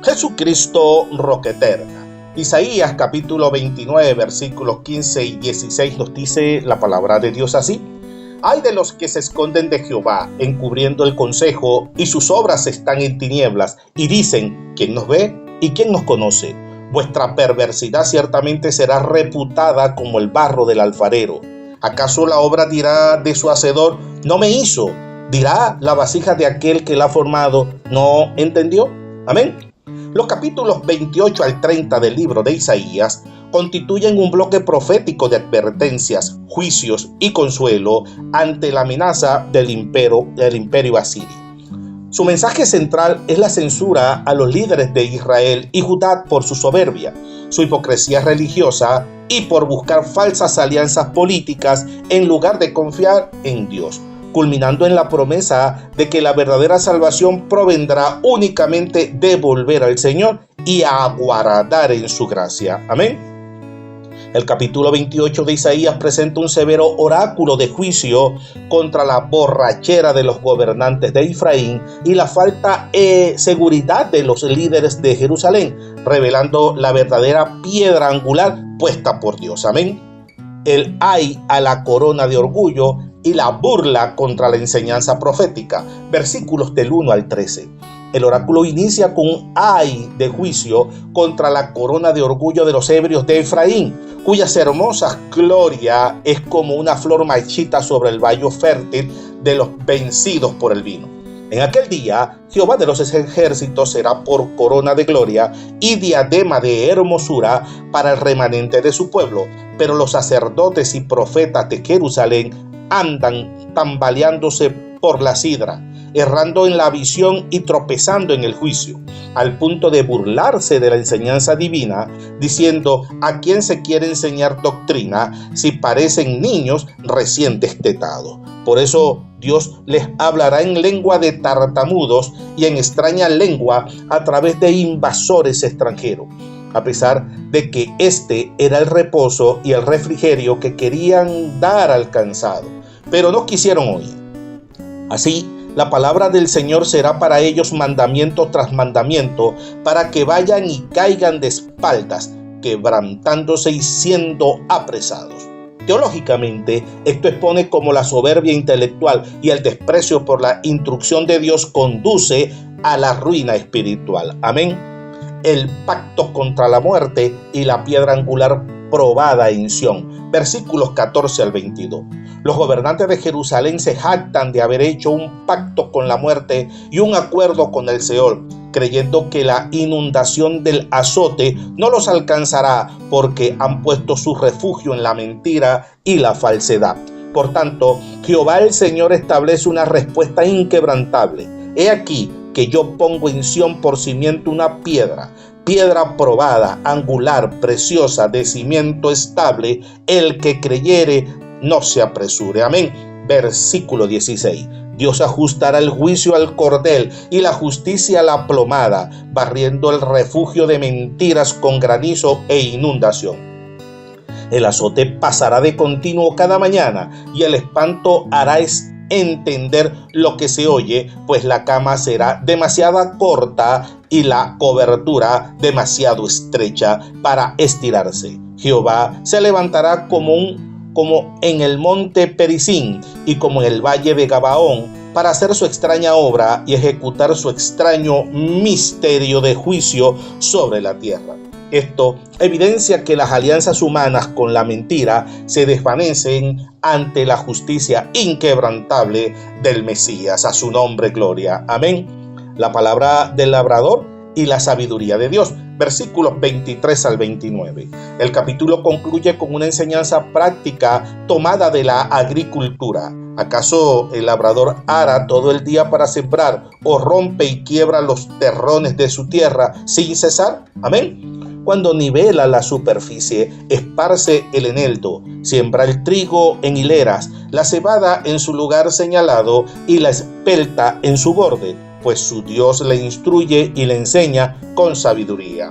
Jesucristo, roca eterna. Isaías capítulo 29 versículos 15 y 16 nos dice la palabra de Dios así: Ay de los que se esconden de Jehová, encubriendo el consejo, y sus obras están en tinieblas, y dicen: ¿quién nos ve y quién nos conoce? Vuestra perversidad ciertamente será reputada como el barro del alfarero. ¿Acaso la obra dirá de su hacedor: no me hizo? ¿Dirá la vasija de aquel que la ha formado: no entendió? Amén. Los capítulos 28 al 30 del libro de Isaías constituyen un bloque profético de advertencias, juicios y consuelo ante la amenaza del imperio asirio. Su mensaje central es la censura a los líderes de Israel y Judá por su soberbia, su hipocresía religiosa y por buscar falsas alianzas políticas en lugar de confiar en Dios, culminando en la promesa de que la verdadera salvación provendrá únicamente de volver al Señor y aguardar en su gracia. Amén. El capítulo 28 de Isaías presenta un severo oráculo de juicio contra la borrachera de los gobernantes de Efraín y la falta de seguridad de los líderes de Jerusalén, revelando la verdadera piedra angular puesta por Dios. Amén. El ay a la corona de orgullo y la burla contra la enseñanza profética. Versículos del 1 al 13. El oráculo inicia con un ay de juicio contra la corona de orgullo de los ebrios de Efraín, cuyas hermosas gloria es como una flor marchita sobre el valle fértil de los vencidos por el vino. En aquel día, Jehová de los ejércitos será por corona de gloria y diadema de hermosura para el remanente de su pueblo, pero los sacerdotes y profetas de Jerusalén andan tambaleándose por la sidra, errando en la visión y tropezando en el juicio, al punto de burlarse de la enseñanza divina, diciendo: ¿a quién se quiere enseñar doctrina si parecen niños recién destetados? Por eso Dios les hablará en lengua de tartamudos y en extraña lengua a través de invasores extranjeros, a pesar de que este era el reposo y el refrigerio que querían dar al cansado, pero no quisieron oír. Así, la palabra del Señor será para ellos mandamiento tras mandamiento, para que vayan y caigan de espaldas, quebrantándose y siendo apresados. Teológicamente, esto expone cómo la soberbia intelectual y el desprecio por la instrucción de Dios conduce a la ruina espiritual. Amén. El pacto contra la muerte y la piedra angular probada en Sión. Versículos 14 al 22. Los gobernantes de Jerusalén se jactan de haber hecho un pacto con la muerte y un acuerdo con el Seol, creyendo que la inundación del azote no los alcanzará porque han puesto su refugio en la mentira y la falsedad. Por tanto, Jehová el Señor establece una respuesta inquebrantable. He aquí que yo pongo en Sión por cimiento una piedra probada, angular, preciosa, de cimiento estable. El que creyere no se apresure. Amén. Versículo 16. Dios ajustará el juicio al cordel y la justicia a la plomada, barriendo el refugio de mentiras con granizo e inundación. El azote pasará de continuo cada mañana y el espanto hará entender lo que se oye, pues la cama será demasiado corta y la cobertura demasiado estrecha para estirarse. Jehová se levantará como en el monte Perizín y como en el valle de Gabaón, para hacer su extraña obra y ejecutar su extraño misterio de juicio sobre la tierra. Esto evidencia que las alianzas humanas con la mentira se desvanecen ante la justicia inquebrantable del Mesías. A su nombre, gloria. Amén. La palabra del labrador y la sabiduría de Dios. Versículos 23 al 29. El capítulo concluye con una enseñanza práctica tomada de la agricultura. ¿Acaso el labrador ara todo el día para sembrar o rompe y quiebra los terrones de su tierra sin cesar? Amén. Cuando nivela la superficie, esparce el eneldo, siembra el trigo en hileras, la cebada en su lugar señalado y la espelta en su borde, pues su Dios le instruye y le enseña con sabiduría.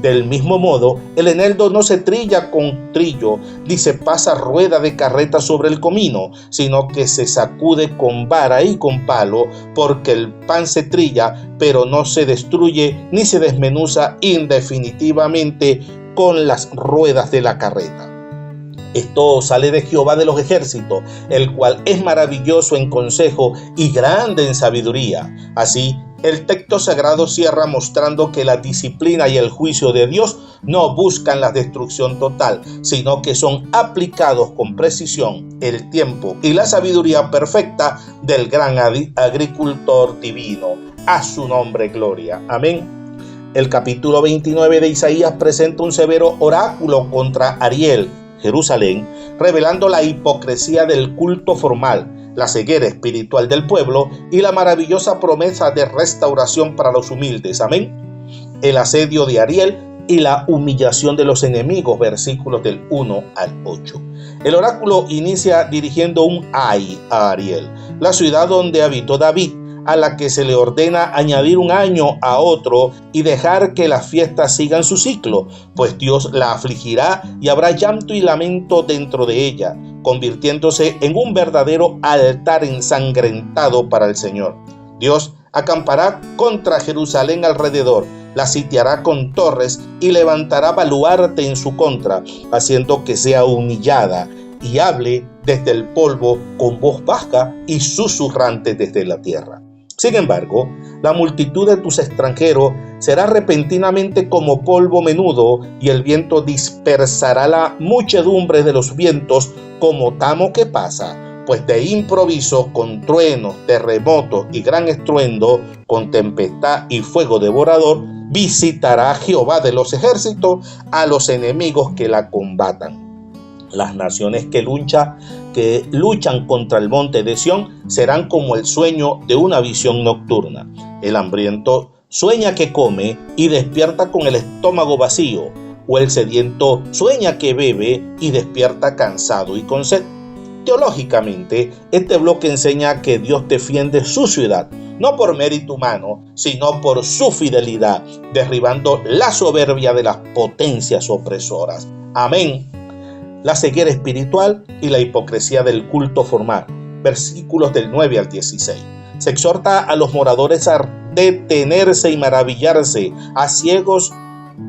Del mismo modo, el eneldo no se trilla con trillo, ni se pasa rueda de carreta sobre el comino, sino que se sacude con vara y con palo, porque el pan se trilla, pero no se destruye ni se desmenuza indefinitivamente con las ruedas de la carreta. Esto sale de Jehová de los ejércitos, el cual es maravilloso en consejo y grande en sabiduría. Así, el texto sagrado cierra mostrando que la disciplina y el juicio de Dios no buscan la destrucción total, sino que son aplicados con precisión el tiempo y la sabiduría perfecta del gran agricultor divino. A su nombre gloria. Amén. El capítulo 29 de Isaías presenta un severo oráculo contra Ariel, Jerusalén, revelando la hipocresía del culto formal, la ceguera espiritual del pueblo y la maravillosa promesa de restauración para los humildes. Amén. El asedio de Ariel y la humillación de los enemigos, versículos del 1 al 8. El oráculo inicia dirigiendo un ay a Ariel, la ciudad donde habitó David, a la que se le ordena añadir un año a otro y dejar que las fiestas sigan su ciclo, pues Dios la afligirá y habrá llanto y lamento dentro de ella, convirtiéndose en un verdadero altar ensangrentado para el Señor. Dios acampará contra Jerusalén alrededor, la sitiará con torres y levantará baluarte en su contra, haciendo que sea humillada y hable desde el polvo con voz baja y susurrante desde la tierra. Sin embargo, la multitud de tus extranjeros será repentinamente como polvo menudo, y el viento dispersará la muchedumbre de los vientos como tamo que pasa, pues de improviso, con truenos, terremotos y gran estruendo, con tempestad y fuego devorador, visitará Jehová de los ejércitos a los enemigos que la combatan. Las naciones que luchan contra el monte de Sión serán como el sueño de una visión nocturna. El hambriento sueña que come y despierta con el estómago vacío, o el sediento sueña que bebe y despierta cansado y con sed. Teológicamente, este bloque enseña que Dios defiende su ciudad, no por mérito humano, sino por su fidelidad, derribando la soberbia de las potencias opresoras. Amén. La ceguera espiritual y la hipocresía del culto formal, versículos del 9 al 16. Se exhorta a los moradores a detenerse y maravillarse, a ciegos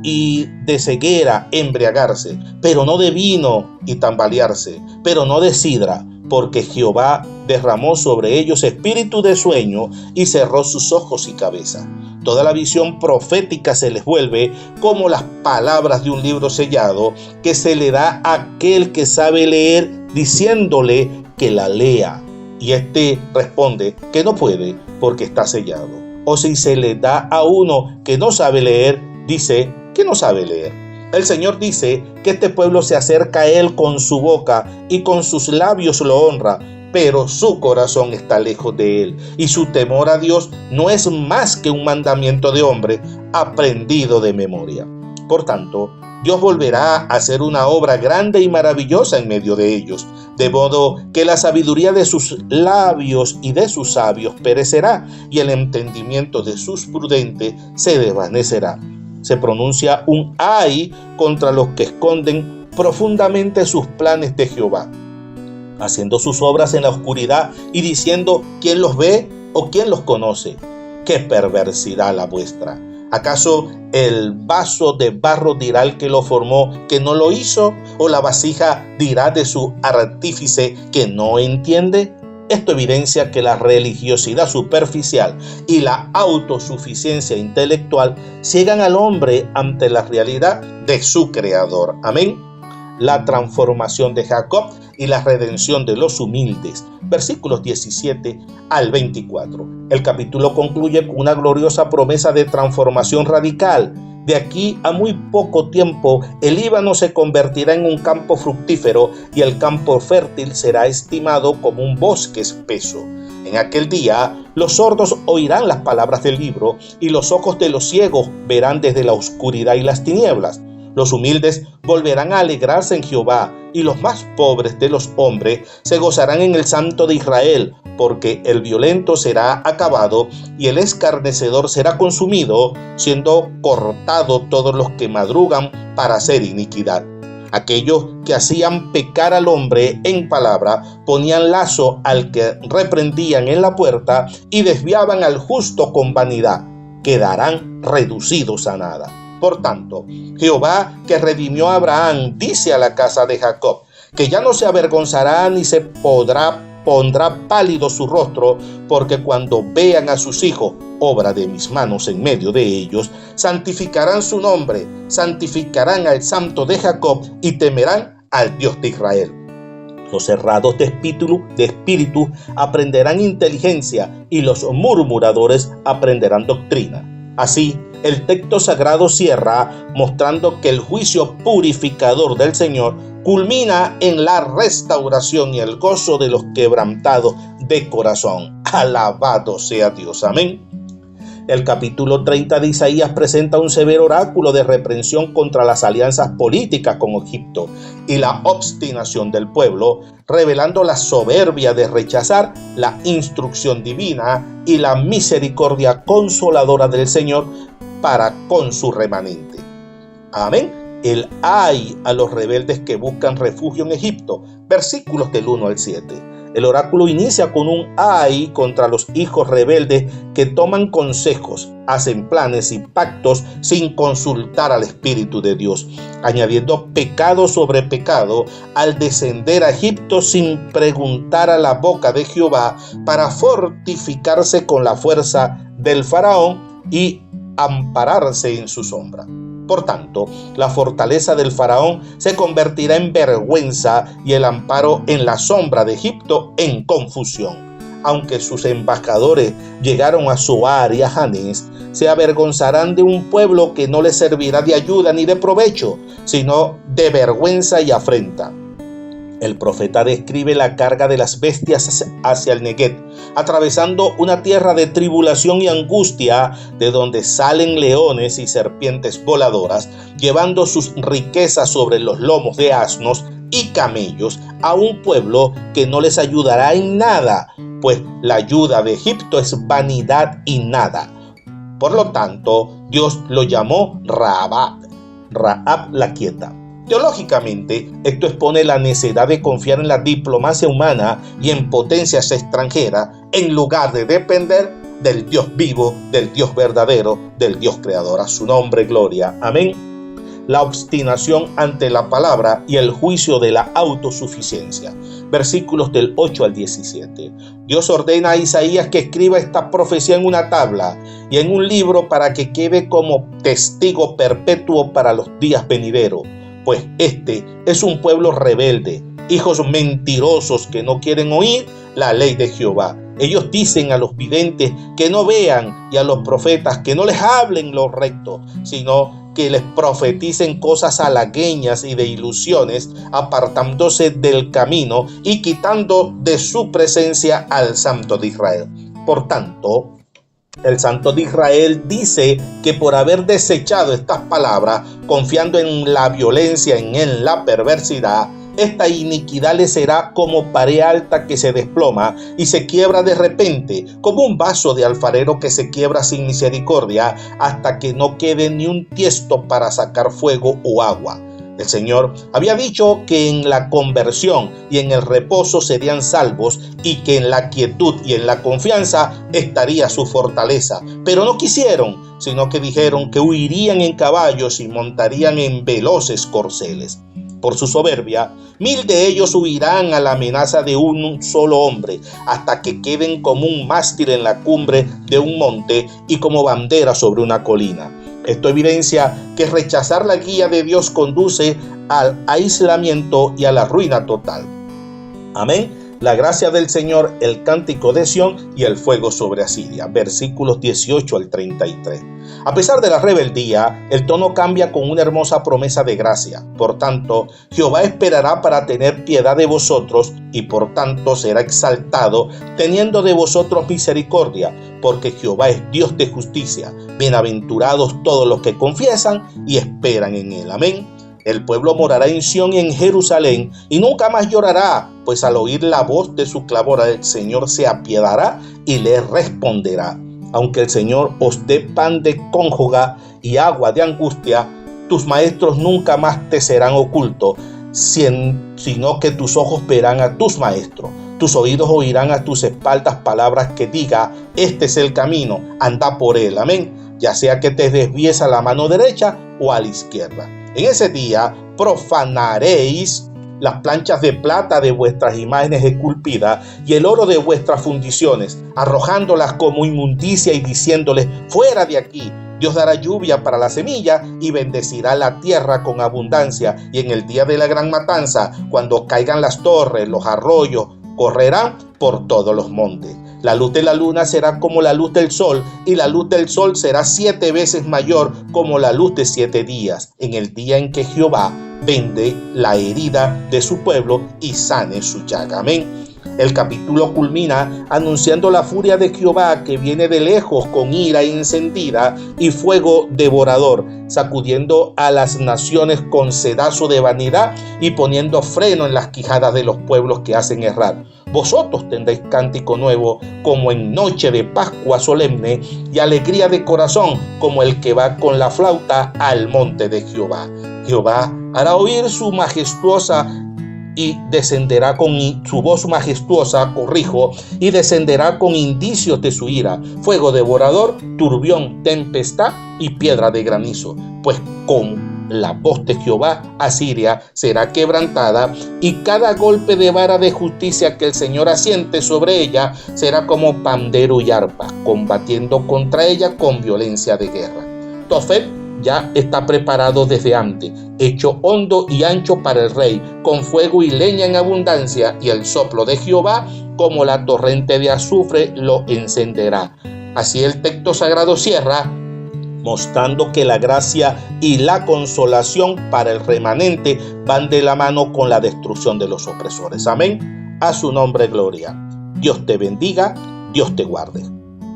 y de ceguera embriagarse, pero no de vino y tambalearse, pero no de sidra, porque Jehová derramó sobre ellos espíritu de sueño y cerró sus ojos y cabeza. Toda la visión profética se les vuelve como las palabras de un libro sellado que se le da a aquel que sabe leer, diciéndole que la lea. Y éste responde que no puede porque está sellado. O si se le da a uno que no sabe leer, dice que no sabe leer. El Señor dice que este pueblo se acerca a Él con su boca y con sus labios lo honra, pero su corazón está lejos de Él, y su temor a Dios no es más que un mandamiento de hombre aprendido de memoria. Por tanto, Dios volverá a hacer una obra grande y maravillosa en medio de ellos, de modo que la sabiduría de sus labios y de sus sabios perecerá, y el entendimiento de sus prudentes se desvanecerá. Se pronuncia un ay contra los que esconden profundamente sus planes de Jehová, haciendo sus obras en la oscuridad y diciendo: ¿quién los ve o quién los conoce? ¡Qué perversidad la vuestra! ¿Acaso el vaso de barro dirá al que lo formó que no lo hizo? ¿O la vasija dirá de su artífice que no entiende? Esto evidencia que la religiosidad superficial y la autosuficiencia intelectual ciegan al hombre ante la realidad de su creador. Amén. La transformación de Jacob y la redención de los humildes. Versículos 17 al 24. El capítulo concluye con una gloriosa promesa de transformación radical. De aquí a muy poco tiempo, el Líbano se convertirá en un campo fructífero y el campo fértil será estimado como un bosque espeso. En aquel día, los sordos oirán las palabras del libro y los ojos de los ciegos verán desde la oscuridad y las tinieblas. Los humildes volverán a alegrarse en Jehová, y los más pobres de los hombres se gozarán en el Santo de Israel, porque el violento será acabado y el escarnecedor será consumido, siendo cortado todos los que madrugan para hacer iniquidad. Aquellos que hacían pecar al hombre en palabra, ponían lazo al que reprendían en la puerta y desviaban al justo con vanidad, quedarán reducidos a nada. Por tanto, Jehová, que redimió a Abraham, dice a la casa de Jacob, que ya no se avergonzará ni se pondrá pálido su rostro, porque cuando vean a sus hijos, obra de mis manos en medio de ellos, santificarán su nombre, santificarán al Santo de Jacob y temerán al Dios de Israel. Los cerrados de espíritu aprenderán inteligencia, y los murmuradores aprenderán doctrina. Así, el texto sagrado cierra mostrando que el juicio purificador del Señor culmina en la restauración y el gozo de los quebrantados de corazón. Alabado sea Dios. Amén. El capítulo 30 de Isaías presenta un severo oráculo de reprensión contra las alianzas políticas con Egipto y la obstinación del pueblo, revelando la soberbia de rechazar la instrucción divina y la misericordia consoladora del Señor para con su remanente. Amén. El ay a los rebeldes que buscan refugio en Egipto, versículos del 1 al 7. El oráculo inicia con un ay contra los hijos rebeldes que toman consejos, hacen planes y pactos sin consultar al Espíritu de Dios, añadiendo pecado sobre pecado al descender a Egipto sin preguntar a la boca de Jehová para fortificarse con la fuerza del faraón y ampararse en su sombra. Por tanto, la fortaleza del faraón se convertirá en vergüenza y el amparo en la sombra de Egipto en confusión. Aunque sus embajadores llegaron a Zoar y a Janés, se avergonzarán de un pueblo que no les servirá de ayuda ni de provecho, sino de vergüenza y afrenta. El profeta describe la carga de las bestias hacia el Neguev, atravesando una tierra de tribulación y angustia, de donde salen leones y serpientes voladoras, llevando sus riquezas sobre los lomos de asnos y camellos a un pueblo que no les ayudará en nada, pues la ayuda de Egipto es vanidad y nada. Por lo tanto, Dios lo llamó Rahab la quieta. Teológicamente, esto expone la necesidad de confiar en la diplomacia humana y en potencias extranjeras en lugar de depender del Dios vivo, del Dios verdadero, del Dios creador. A su nombre, gloria. Amén. La obstinación ante la palabra y el juicio de la autosuficiencia. Versículos del 8 al 17. Dios ordena a Isaías que escriba esta profecía en una tabla y en un libro para que quede como testigo perpetuo para los días venideros. Pues este es un pueblo rebelde, hijos mentirosos que no quieren oír la ley de Jehová. Ellos dicen a los videntes que no vean y a los profetas que no les hablen lo recto, sino que les profeticen cosas halagüeñas y de ilusiones, apartándose del camino y quitando de su presencia al Santo de Israel. Por tanto, el Santo de Israel dice que por haber desechado estas palabras, confiando en la violencia, en la perversidad, esta iniquidad le será como pared alta que se desploma y se quiebra de repente, como un vaso de alfarero que se quiebra sin misericordia, hasta que no quede ni un tiesto para sacar fuego o agua. El Señor había dicho que en la conversión y en el reposo serían salvos y que en la quietud y en la confianza estaría su fortaleza. Pero no quisieron, sino que dijeron que huirían en caballos y montarían en veloces corceles. Por su soberbia, 1000 de ellos huirán a la amenaza de un solo hombre, hasta que queden como un mástil en la cumbre de un monte y como bandera sobre una colina. Esto evidencia que rechazar la guía de Dios conduce al aislamiento y a la ruina total. Amén. la gracia del Señor, el cántico de Sión y el fuego sobre Asiria. Versículos 18 al 33. A pesar de la rebeldía, el tono cambia con una hermosa promesa de gracia. Por tanto, Jehová esperará para tener piedad de vosotros y por tanto será exaltado, teniendo de vosotros misericordia, porque Jehová es Dios de justicia. Bienaventurados todos los que confiesan y esperan en él. Amén. El pueblo morará en Sión y en Jerusalén, y nunca más llorará, pues al oír la voz de su clamor el Señor se apiadará y le responderá. Aunque el Señor os dé pan de cónjuga y agua de angustia, tus maestros nunca más te serán ocultos, sino que tus ojos verán a tus maestros. Tus oídos oirán a tus espaldas palabras que diga, este es el camino, anda por él. Amén. Ya sea que te desvíes a la mano derecha o a la izquierda. En ese día profanaréis las planchas de plata de vuestras imágenes esculpidas y el oro de vuestras fundiciones, arrojándolas como inmundicia y diciéndoles, fuera de aquí. Dios dará lluvia para la semilla y bendecirá la tierra con abundancia. Y en el día de la gran matanza, cuando caigan las torres, los arroyos, correrán por todos los montes. La luz de la luna será como la luz del sol, y la luz del sol será 7 veces mayor como la luz de 7 días, en el día en que Jehová vende la herida de su pueblo y sane su llaga. Amén. El capítulo culmina anunciando la furia de Jehová que viene de lejos con ira encendida y fuego devorador, sacudiendo a las naciones con sedazo de vanidad y poniendo freno en las quijadas de los pueblos que hacen errar. Vosotros tendréis cántico nuevo como en noche de Pascua solemne y alegría de corazón como el que va con la flauta al monte de Jehová. Jehová hará oír su majestuosa y descenderá con su voz majestuosa, y descenderá con indicios de su ira, fuego devorador, turbión, tempestad y piedra de granizo. Pues con la voz de Jehová, Asiria será quebrantada, y cada golpe de vara de justicia que el Señor asiente sobre ella será como pandero y arpa, combatiendo contra ella con violencia de guerra. Tofet ya está preparado desde antes, hecho hondo y ancho para el rey, con fuego y leña en abundancia, y el soplo de Jehová como la torrente de azufre lo encenderá. Así el texto sagrado cierra, mostrando que la gracia y la consolación para el remanente van de la mano con la destrucción de los opresores. Amén. A su nombre gloria. Dios te bendiga, Dios te guarde.